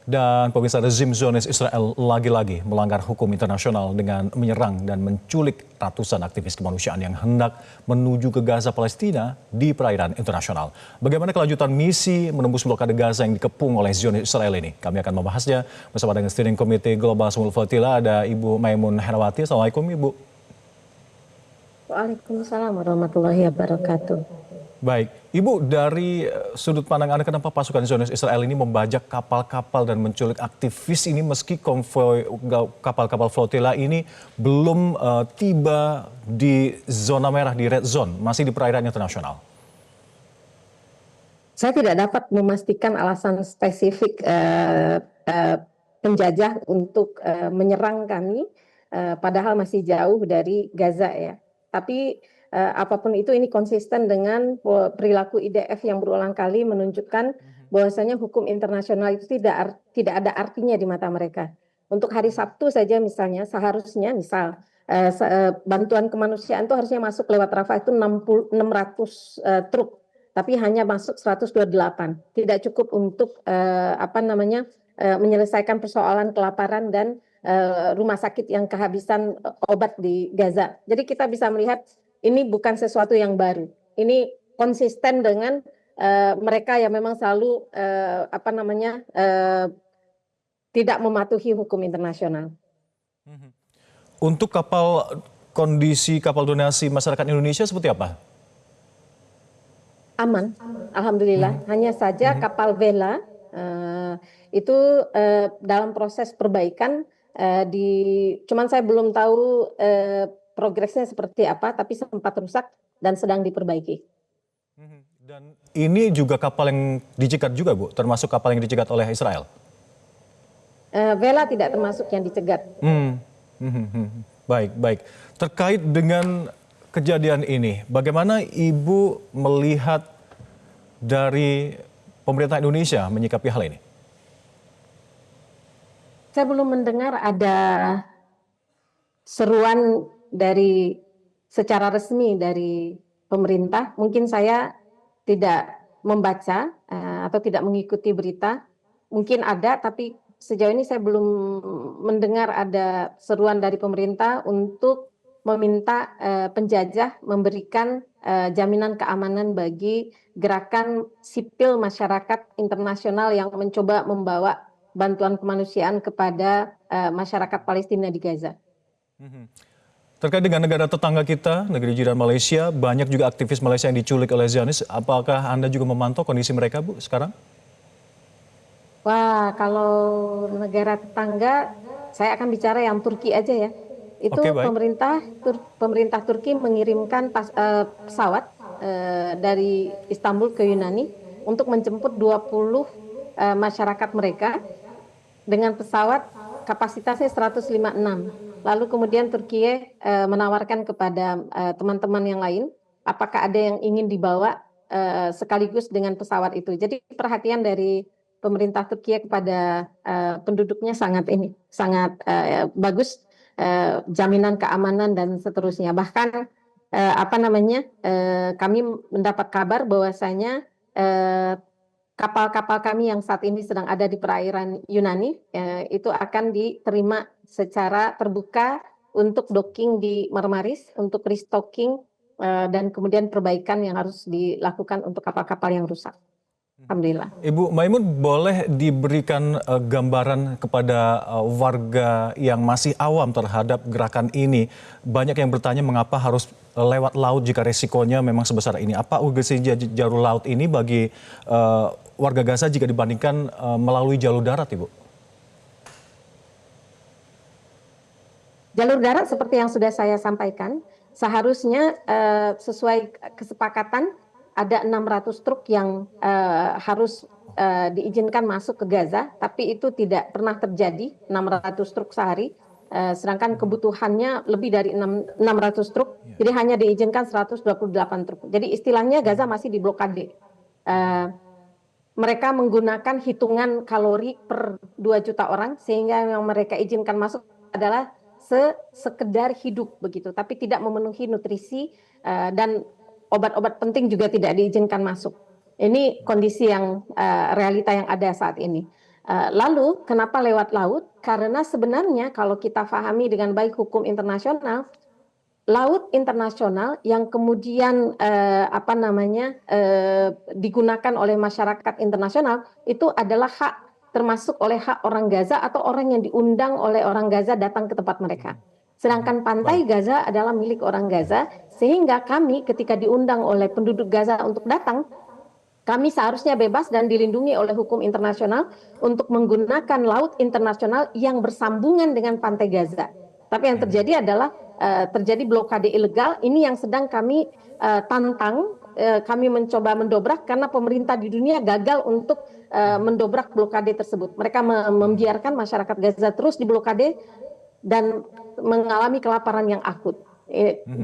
Dan pemirsa, rezim Zionis Israel lagi-lagi melanggar hukum internasional dengan menyerang dan menculik ratusan aktivis kemanusiaan yang hendak menuju ke Gaza Palestina di perairan internasional. Bagaimana kelanjutan misi menembus blokade Gaza yang dikepung oleh Zionis Israel ini? Kami akan membahasnya bersama dengan Steering Committee Global Small Flotilla, ada Ibu Maimun Herawati. Assalamualaikum Ibu. Waalaikumsalam warahmatullahi wabarakatuh. Baik, Ibu, dari sudut pandang Anda, kenapa pasukan Zionis Israel ini membajak kapal-kapal dan menculik aktivis ini meski konvoi kapal-kapal flotilla ini belum tiba di zona merah, di red zone, masih di perairan internasional? Saya tidak dapat memastikan alasan spesifik penjajah untuk menyerang kami, padahal masih jauh dari Gaza ya. Tapi apapun itu, ini konsisten dengan perilaku IDF yang berulang kali menunjukkan bahwasanya hukum internasional itu tidak ada artinya di mata mereka. Untuk hari Sabtu saja misalnya, seharusnya bantuan kemanusiaan itu harusnya masuk lewat Rafah itu 600 truk, tapi hanya masuk 128. Tidak cukup untuk menyelesaikan persoalan kelaparan dan rumah sakit yang kehabisan obat di Gaza. Jadi kita bisa melihat ini bukan sesuatu yang baru. Ini konsisten dengan mereka yang memang selalu tidak mematuhi hukum internasional. Untuk kondisi kapal donasi masyarakat Indonesia seperti apa? Aman, alhamdulillah. Hanya saja kapal Vela itu dalam proses perbaikan. Cuman saya belum tahu progresnya seperti apa, tapi sempat rusak dan sedang diperbaiki. Dan ini juga kapal yang dicegat juga, Bu, termasuk kapal yang dicegat oleh Israel? Vela tidak termasuk yang dicegat. Baik. Terkait dengan kejadian ini, bagaimana Ibu melihat dari pemerintah Indonesia menyikapi hal ini? Saya belum mendengar ada seruan secara resmi dari pemerintah. Mungkin saya tidak membaca atau tidak mengikuti berita. Mungkin ada, tapi sejauh ini saya belum mendengar ada seruan dari pemerintah untuk meminta penjajah memberikan jaminan keamanan bagi gerakan sipil masyarakat internasional yang mencoba membawa bantuan kemanusiaan kepada masyarakat Palestina di Gaza. Terkait dengan negara tetangga kita, negeri jiran Malaysia, banyak juga aktivis Malaysia yang diculik oleh Zionis. Apakah Anda juga memantau kondisi mereka, Bu, sekarang? Wah, kalau negara tetangga, saya akan bicara yang Turki aja ya. Itu pemerintah Turki mengirimkan pesawat dari Istanbul ke Yunani untuk menjemput 20 masyarakat mereka dengan pesawat kapasitasnya 156. Lalu kemudian Turki menawarkan kepada teman-teman yang lain, apakah ada yang ingin dibawa sekaligus dengan pesawat itu. Jadi perhatian dari pemerintah Turki kepada penduduknya sangat bagus, jaminan keamanan dan seterusnya. Bahkan kami mendapat kabar bahwasanya kapal-kapal kami yang saat ini sedang ada di perairan Yunani itu akan diterima secara terbuka untuk docking di Marmaris, untuk restocking dan kemudian perbaikan yang harus dilakukan untuk kapal-kapal yang rusak. Alhamdulillah. Ibu Maimun, boleh diberikan gambaran kepada warga yang masih awam terhadap gerakan ini? Banyak yang bertanya mengapa harus lewat laut jika resikonya memang sebesar ini. Apa urgensi jalur laut ini bagi warga Gaza jika dibandingkan melalui jalur darat, Ibu? Jalur darat seperti yang sudah saya sampaikan, seharusnya sesuai kesepakatan ada 600 truk yang harus diizinkan masuk ke Gaza, tapi itu tidak pernah terjadi, 600 truk sehari, sedangkan kebutuhannya lebih dari 600 truk, jadi hanya diizinkan 128 truk. Jadi istilahnya Gaza masih diblokade. Mereka menggunakan hitungan kalori per 2 juta orang, sehingga yang mereka izinkan masuk adalah sekedar hidup begitu, tapi tidak memenuhi nutrisi dan obat-obat penting juga tidak diizinkan masuk. Ini kondisi yang realita yang ada saat ini. Lalu kenapa lewat laut? Karena sebenarnya kalau kita pahami dengan baik hukum internasional, laut internasional yang kemudian digunakan oleh masyarakat internasional itu adalah hak, termasuk oleh hak orang Gaza atau orang yang diundang oleh orang Gaza datang ke tempat mereka. Sedangkan pantai Gaza adalah milik orang Gaza, sehingga kami ketika diundang oleh penduduk Gaza untuk datang, kami seharusnya bebas dan dilindungi oleh hukum internasional untuk menggunakan laut internasional yang bersambungan dengan pantai Gaza. Tapi yang terjadi adalah terjadi blokade ilegal. Ini yang sedang kami tantang. Kami mencoba mendobrak karena pemerintah di dunia gagal untuk mendobrak blokade tersebut. Mereka membiarkan masyarakat Gaza terus diblokade dan mengalami kelaparan yang akut.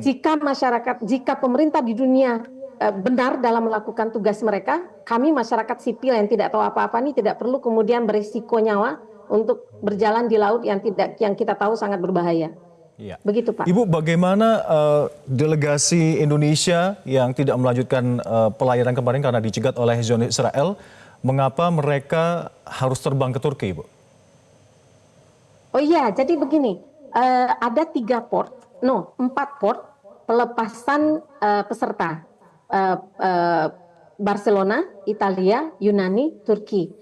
Jika pemerintah di dunia benar dalam melakukan tugas mereka, kami masyarakat sipil yang tidak tahu apa-apa ini tidak perlu kemudian berisiko nyawa untuk berjalan di laut yang kita tahu sangat berbahaya. Ya. Begitu Pak. Ibu, bagaimana delegasi Indonesia yang tidak melanjutkan pelayaran kemarin karena dicegat oleh Zionis Israel, mengapa mereka harus terbang ke Turki, Ibu? Oh iya, jadi begini, ada 4 port pelepasan peserta. Barcelona, Italia, Yunani, Turki.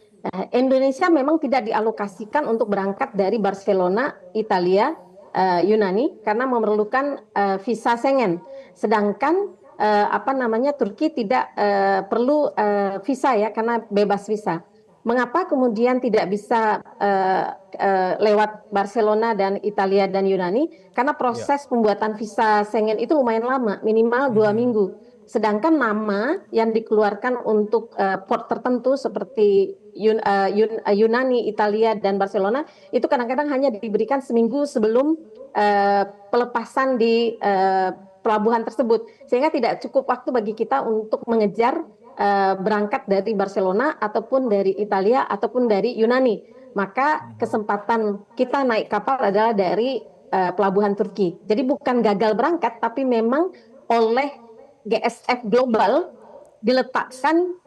Indonesia memang tidak dialokasikan untuk berangkat dari Barcelona, Italia, Yunani karena memerlukan visa Schengen. Sedangkan Turki tidak perlu visa ya karena bebas visa. Mengapa kemudian tidak bisa lewat Barcelona dan Italia dan Yunani? Karena proses pembuatan visa Schengen itu lumayan lama, minimal 2 minggu. Sedangkan nama yang dikeluarkan untuk port tertentu seperti Yunani, Italia, dan Barcelona itu kadang-kadang hanya diberikan seminggu sebelum pelepasan di pelabuhan tersebut. Sehingga tidak cukup waktu bagi kita untuk mengejar berangkat dari Barcelona ataupun dari Italia ataupun dari Yunani. Maka kesempatan kita naik kapal adalah dari pelabuhan Turki. Jadi bukan gagal berangkat, tapi memang oleh GSF Global diletakkan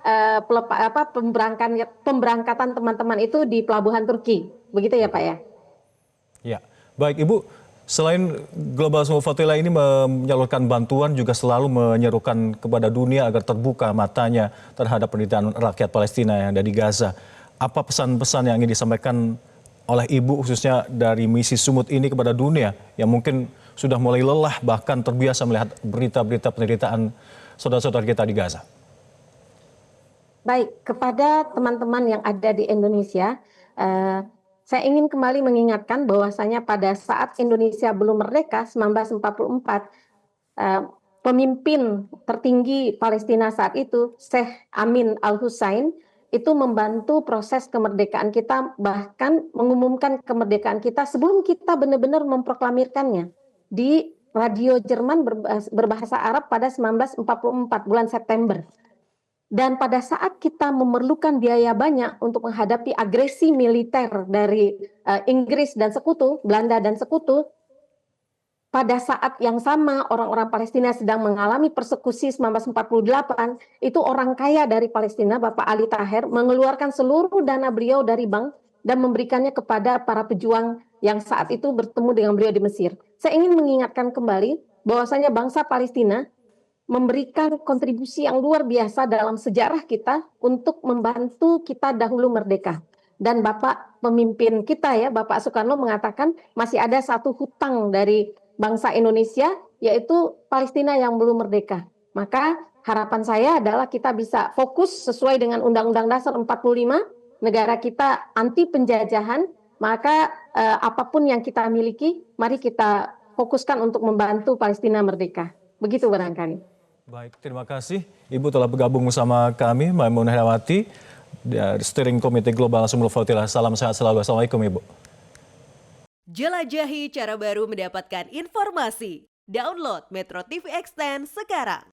pemberangkatan teman-teman itu di pelabuhan Turki. Begitu ya Pak ya? Ya, baik Ibu. Selain Global Small Fatila ini menyalurkan bantuan, juga selalu menyerukan kepada dunia agar terbuka matanya terhadap penderitaan rakyat Palestina yang ada di Gaza. Apa pesan-pesan yang ingin disampaikan oleh Ibu khususnya dari misi Sumut ini kepada dunia yang mungkin sudah mulai lelah bahkan terbiasa melihat berita-berita penderitaan saudara-saudara kita di Gaza? Baik, kepada teman-teman yang ada di Indonesia, saya ingin kembali mengingatkan bahwasanya pada saat Indonesia belum merdeka 1944, pemimpin tertinggi Palestina saat itu, Sheikh Amin Al-Hussein, itu membantu proses kemerdekaan kita, bahkan mengumumkan kemerdekaan kita sebelum kita benar-benar memproklamirkannya di radio Jerman berbahasa Arab pada 1944 bulan September. Dan pada saat kita memerlukan biaya banyak untuk menghadapi agresi militer dari Inggris dan sekutu, Belanda dan sekutu, pada saat yang sama orang-orang Palestina sedang mengalami persekusi 1948, itu orang kaya dari Palestina, Bapak Ali Taher, mengeluarkan seluruh dana beliau dari bank dan memberikannya kepada para pejuang yang saat itu bertemu dengan beliau di Mesir. Saya ingin mengingatkan kembali bahwasanya bangsa Palestina memberikan kontribusi yang luar biasa dalam sejarah kita untuk membantu kita dahulu merdeka. Dan Bapak pemimpin kita ya, Bapak Soekarno mengatakan masih ada satu hutang dari bangsa Indonesia, yaitu Palestina yang belum merdeka. Maka harapan saya adalah kita bisa fokus sesuai dengan Undang-Undang Dasar 45, negara kita anti penjajahan, maka apapun yang kita miliki, mari kita fokuskan untuk membantu Palestina merdeka. Begitu barangkali. Baik, terima kasih Ibu telah bergabung bersama kami, Maimunah Herawati, dari Steering Komite Global Sumul Fatila. Salam sehat selalu. Assalamualaikum Ibu. Jelajahi cara baru mendapatkan informasi. Download Metro TV Extend sekarang.